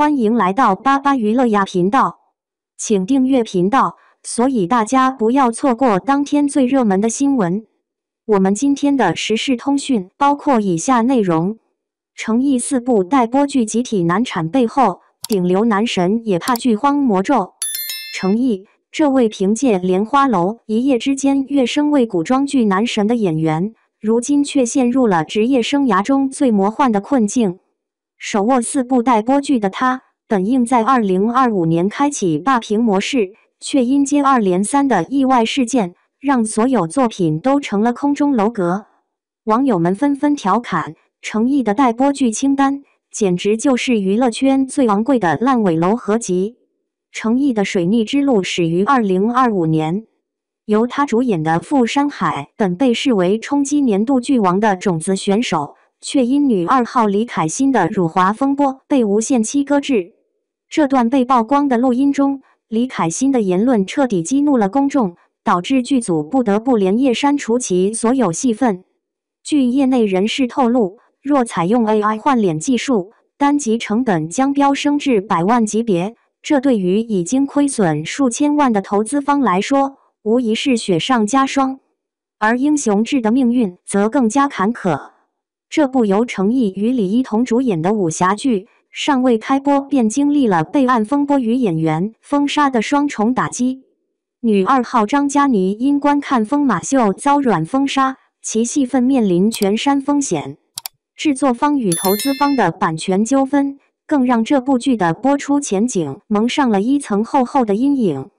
欢迎来到巴巴娱乐呀频道，请订阅频道，所以大家不要错过当天最热门的新闻。我们今天的时事通讯包括以下内容：诚意4部待播剧集体难产背后，顶流男神也怕剧荒魔咒。诚意，这位凭借《莲花楼》一夜之间跃升为古装剧男神的演员，如今却陷入了职业生涯中最魔幻的困境。手握4部待播剧的他，本应在2025年开启霸屏模式，却因接二连三的意外事件，让所有作品都成了空中楼阁。网友们纷纷调侃，诚意的待播剧清单简直就是娱乐圈最昂贵的烂尾楼合集。诚意的水逆之路始于2025年，由他主演的《富山海》本被视为冲击年度剧王的种子选手，却因女2号李凯欣的辱华风波被无限期搁置。这段被曝光的录音中，李凯欣的言论彻底激怒了公众，导致剧组不得不连夜删除其所有戏份。据业内人士透露，若采用 AI 换脸技术，单集成本将飙升至100万级别，这对于已经亏损数千万的投资方来说，无疑是雪上加霜。而英雄志的命运则更加坎坷。这部由诚意与李一桐主演的武侠剧，尚未开播便经历了备案风波与演员封杀的双重打击。女2号张嘉倪因观看疯马秀遭软封杀，其戏份面临全删风险。制作方与投资方的版权纠纷，更让这部剧的播出前景蒙上了一层厚厚的阴影。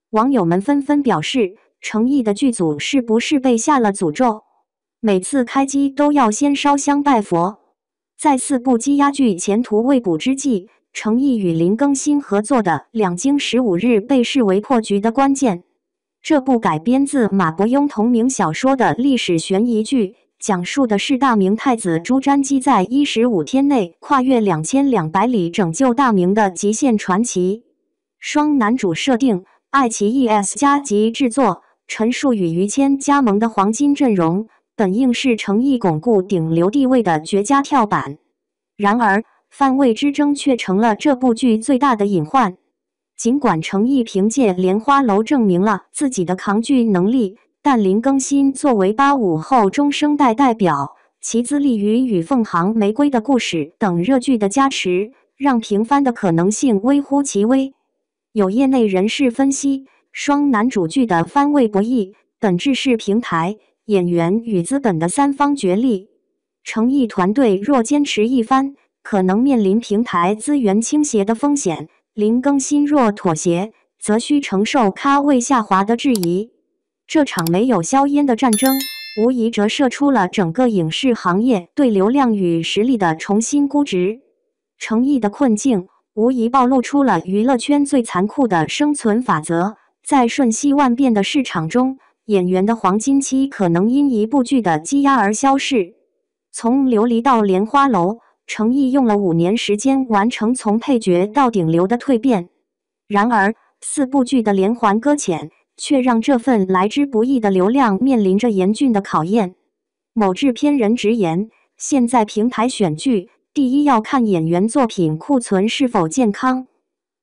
网友们纷纷表示，诚意的剧组是不是被下了诅咒？每次开机都要先烧香拜佛。在4部积压剧前途未卜之际，诚意与林更新合作的《两京15日》被视为破局的关键。这部改编自马伯庸同名小说的历史悬疑剧，讲述的是大明太子朱瞻基在15天内跨越2200里拯救大明的极限传奇。双男主设定，爱奇艺 S+ 及制作，陈数与于谦加盟的黄金阵容，本应是诚意巩固顶流地位的绝佳跳板。然而，番位之争却成了这部剧最大的隐患。尽管诚意凭借《莲花楼》证明了自己的扛剧能力，但林更新作为85后中生代代表，其资历与凤航玫瑰的故事等热剧的加持，让平番的可能性微乎其微。有业内人士分析，双男主剧的番位博弈，本质是平台、演员与资本的3方角力。诚意团队若坚持一番，可能面临平台资源倾斜的风险；林更新若妥协，则需承受咖位下滑的质疑。这场没有硝烟的战争，无疑折射出了整个影视行业对流量与实力的重新估值。诚意的困境，无疑暴露出了娱乐圈最残酷的生存法则。在瞬息万变的市场中，演员的黄金期可能因一部剧的积压而消逝。从琉璃到莲花楼，诚意用了5年时间完成从配角到顶流的蜕变。然而，4部剧的连环搁浅，却让这份来之不易的流量面临着严峻的考验。某制片人直言，现在平台选剧，第一要看演员作品库存是否健康。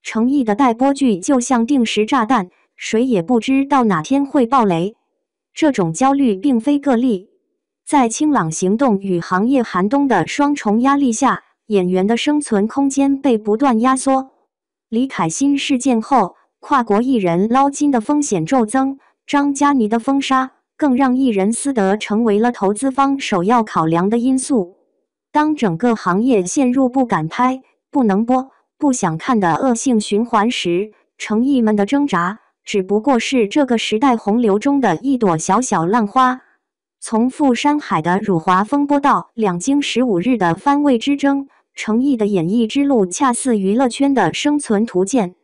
诚意的待播剧就像定时炸弹，谁也不知道哪天会爆雷。这种焦虑并非个例。在清朗行动与行业寒冬的双重压力下，演员的生存空间被不断压缩。李凯欣事件后，跨国艺人捞金的风险骤增，张嘉倪的封杀更让艺人私德成为了投资方首要考量的因素。当整个行业陷入不敢拍、不能播、不想看的恶性循环时，诚意们的挣扎只不过是这个时代洪流中的一朵小小浪花。从富山海的辱华风波到两京15日的番位之争，诚意的演艺之路恰似娱乐圈的生存图鉴。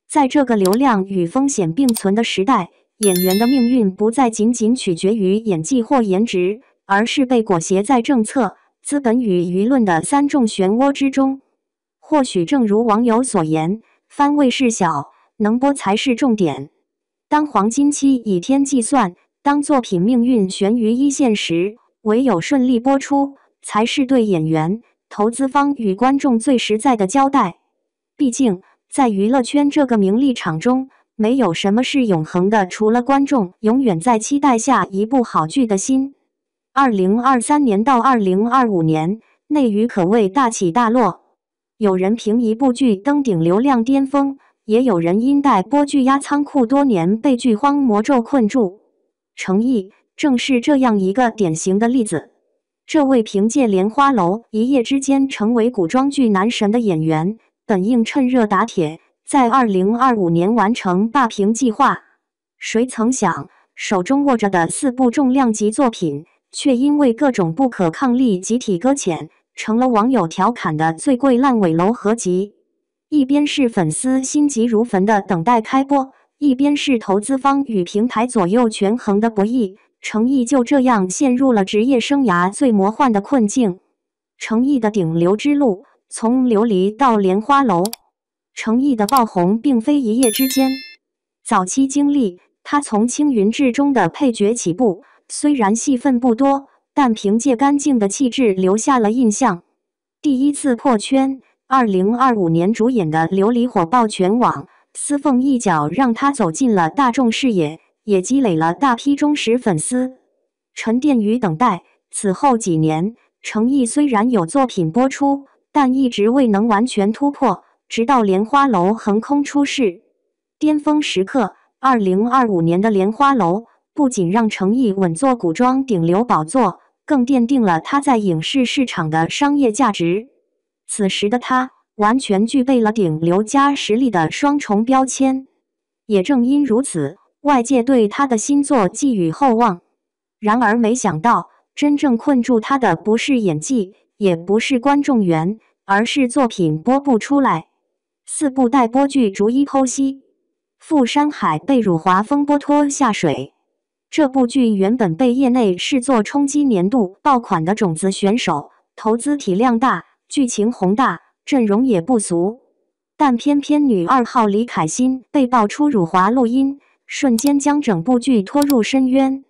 在这个流量与风险并存的时代，演员的命运不再仅仅取决于演技或颜值，而是被裹挟在政策、资本与舆论的3重漩涡之中。或许正如网友所言，番位是小，能播才是重点。当黄金期以天计算，当作品命运悬于一线时，唯有顺利播出，才是对演员、投资方与观众最实在的交代。毕竟，在娱乐圈这个名利场中，没有什么是永恒的，除了观众永远在期待下一部好剧的心。2023年到2025年，内娱可谓大起大落。有人凭一部剧登顶流量巅峰，也有人因待播剧压仓库多年被剧荒魔咒困住。程毅正是这样一个典型的例子。这位凭借《莲花楼》一夜之间成为古装剧男神的演员，本应趁热打铁，在2025年完成霸屏计划。谁曾想，手中握着的4部重量级作品，却因为各种不可抗力集体搁浅，成了网友调侃的最贵烂尾楼合集。一边是粉丝心急如焚的等待开播，一边是投资方与平台左右权衡的博弈，程毅就这样陷入了职业生涯最魔幻的困境。程毅的顶流之路，从琉璃到莲花楼。程毅的爆红并非一夜之间，早期经历，他从青云志中的配角起步，虽然戏份不多，但凭借干净的气质留下了印象。第一次破圈，2025年主演的《琉璃》火爆全网，司凤一脚让他走进了大众视野，也积累了大批忠实粉丝。沉淀与等待，此后几年，程毅虽然有作品播出，但一直未能完全突破，直到《莲花楼》横空出世。巅峰时刻，2025年的《莲花楼》不仅让程毅稳坐古装顶流宝座，更奠定了他在影视市场的商业价值。此时的他，完全具备了顶流加实力的双重标签。也正因如此，外界对他的新作寄予厚望。然而没想到，真正困住他的不是演技，也不是观众缘，而是作品播不出来。4部待播剧逐一剖析。傅山海被辱华风波拖下水。这部剧原本被业内视作冲击年度爆款的种子选手，投资体量大，剧情宏大，阵容也不俗。但偏偏女2号李凯欣被爆出辱华录音，瞬间将整部剧拖入深渊。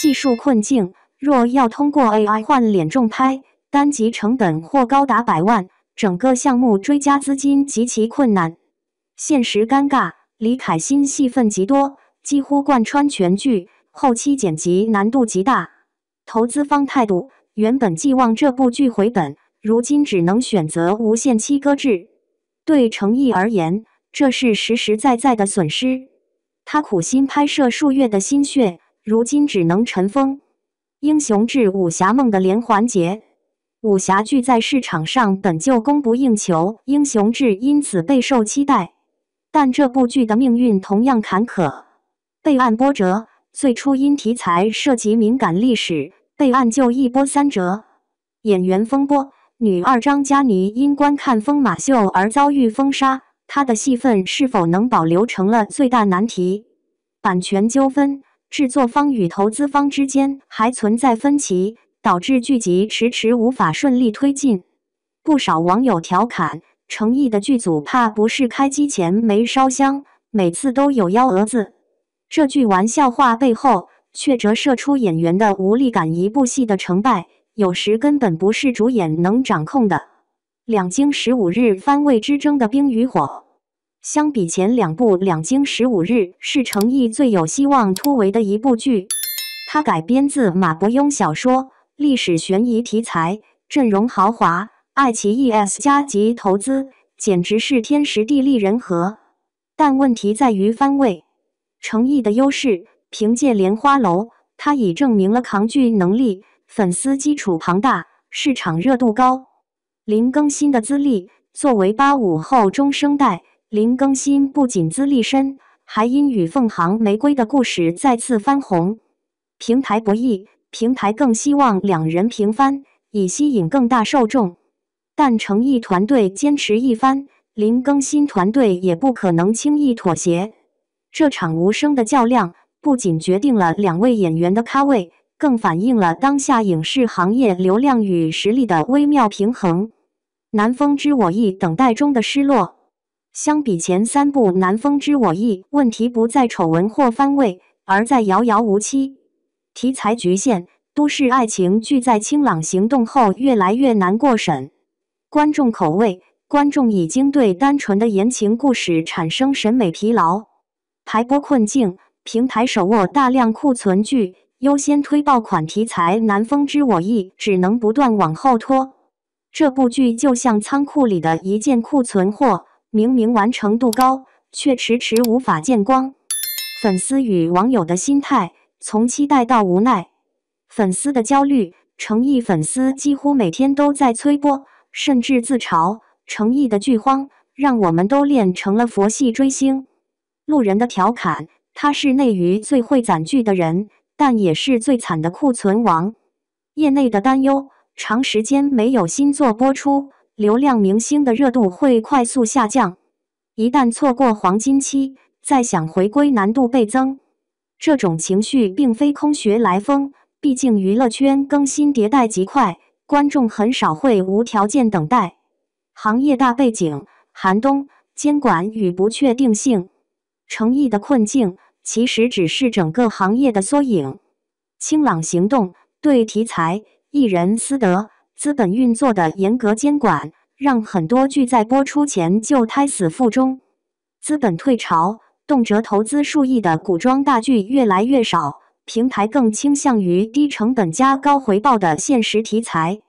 技术困境，若要通过 AI 换脸重拍，单集成本或高达100万，整个项目追加资金极其困难。现实尴尬，李凯欣戏份极多，几乎贯穿全剧，后期剪辑难度极大。投资方态度，原本寄望这部剧回本，如今只能选择无限期搁置。对程毅而言，这是实实在在的损失。他苦心拍摄数月的心血，如今只能尘封。英雄志武侠梦的连环结。武侠剧在市场上本就供不应求，英雄志因此备受期待。但这部剧的命运同样坎坷。备案波折，最初因题材涉及敏感历史，备案就一波三折。演员风波，女2张嘉倪因观看疯马秀而遭遇封杀，她的戏份是否能保留成了最大难题。版权纠纷，制作方与投资方之间还存在分歧，导致剧集迟迟无法顺利推进。不少网友调侃，程毅的剧组怕不是开机前没烧香，每次都有幺蛾子。这句玩笑话背后，却折射出演员的无力感。一部戏的成败，有时根本不是主演能掌控的。两京15日番位之争的冰与火。相比前2部，两京15日是程毅最有希望突围的一部剧。它改编自马伯庸小说，历史悬疑题材，阵容豪华，爱奇艺 S+ 级投资，简直是天时地利人和。但问题在于番位。程毅的优势，凭借《莲花楼》，他已证明了扛剧能力，粉丝基础庞大，市场热度高。林更新的资历，作为85后中生代，林更新不仅资历深，还因与凤航玫瑰的故事再次翻红。平台博弈，平台更希望两人平番，以吸引更大受众。但程毅团队坚持一番，林更新团队也不可能轻易妥协。这场无声的较量，不仅决定了2位演员的咖位，更反映了当下影视行业流量与实力的微妙平衡。南风知我意，等待中的失落。相比前3部，南风知我意问题不在丑闻或番位，而在遥遥无期。题材局限，都市爱情剧在清朗行动后越来越难过审。观众口味，观众已经对单纯的言情故事产生审美疲劳。排播困境，平台手握大量库存剧，优先推爆款题材《南风知我意》只能不断往后拖。这部剧就像仓库里的一件库存货，明明完成度高，却迟迟无法见光。粉丝与网友的心态从期待到无奈，粉丝的焦虑，诚意粉丝几乎每天都在催播，甚至自嘲诚意的剧荒，让我们都练成了佛系追星。路人的调侃，他是内娱最会攒剧的人，但也是最惨的库存王。业内的担忧，长时间没有新作播出，流量明星的热度会快速下降，一旦错过黄金期，再想回归难度倍增。这种情绪并非空穴来风，毕竟娱乐圈更新迭代极快，观众很少会无条件等待。行业大背景、寒冬、监管与不确定性，诚意的困境其实只是整个行业的缩影。清朗行动对题材、艺人私德、资本运作的严格监管，让很多剧在播出前就胎死腹中。资本退潮，动辄投资数亿的古装大剧越来越少，平台更倾向于低成本加高回报的现实题材。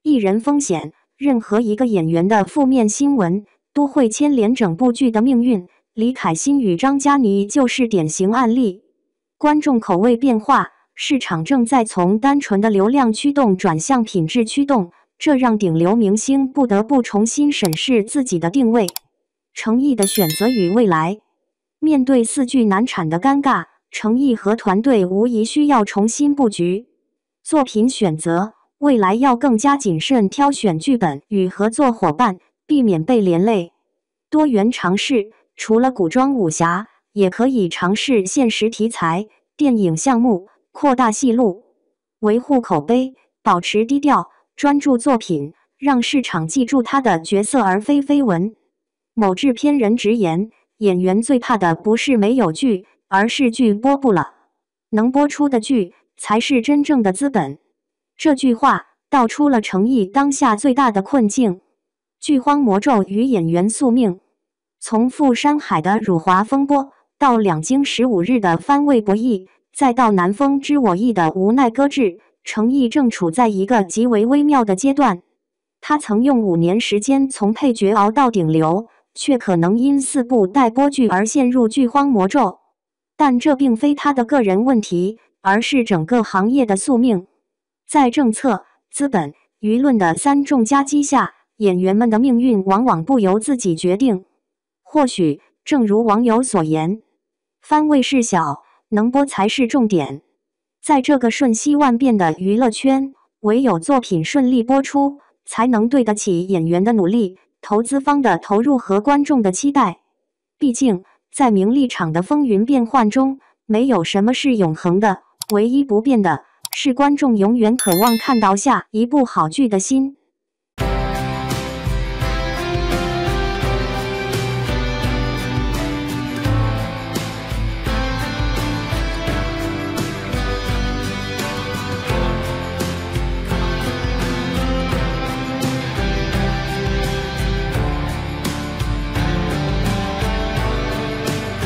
艺人风险，任何一个演员的负面新闻都会牵连整部剧的命运。李凯欣与张嘉倪就是典型案例。观众口味变化，市场正在从单纯的流量驱动转向品质驱动，这让顶流明星不得不重新审视自己的定位。诚意的选择与未来，面对4剧难产的尴尬，诚意和团队无疑需要重新布局。作品选择，未来要更加谨慎挑选剧本与合作伙伴，避免被连累。多元尝试，除了古装武侠，也可以尝试现实题材、电影项目，扩大戏路。维护口碑，保持低调，专注作品，让市场记住他的角色而非绯闻。某制片人直言，演员最怕的不是没有剧，而是剧播不了。能播出的剧才是真正的资本。这句话道出了诚意当下最大的困境。剧荒魔咒与演员宿命，从赴山海的辱华风波，到2京15日的番位博弈，再到南风知我意的无奈搁置，诚意正处在一个极为微妙的阶段。他曾用5年时间从配角熬到顶流，却可能因4部待播剧而陷入剧荒魔咒。但这并非他的个人问题，而是整个行业的宿命。在政策、资本、舆论的3重夹击下，演员们的命运往往不由自己决定。或许正如网友所言，番位是小，能播才是重点。在这个瞬息万变的娱乐圈，唯有作品顺利播出，才能对得起演员的努力、投资方的投入和观众的期待。毕竟，在名利场的风云变幻中，没有什么是永恒的，唯一不变的是观众永远渴望看到下一部好剧的心。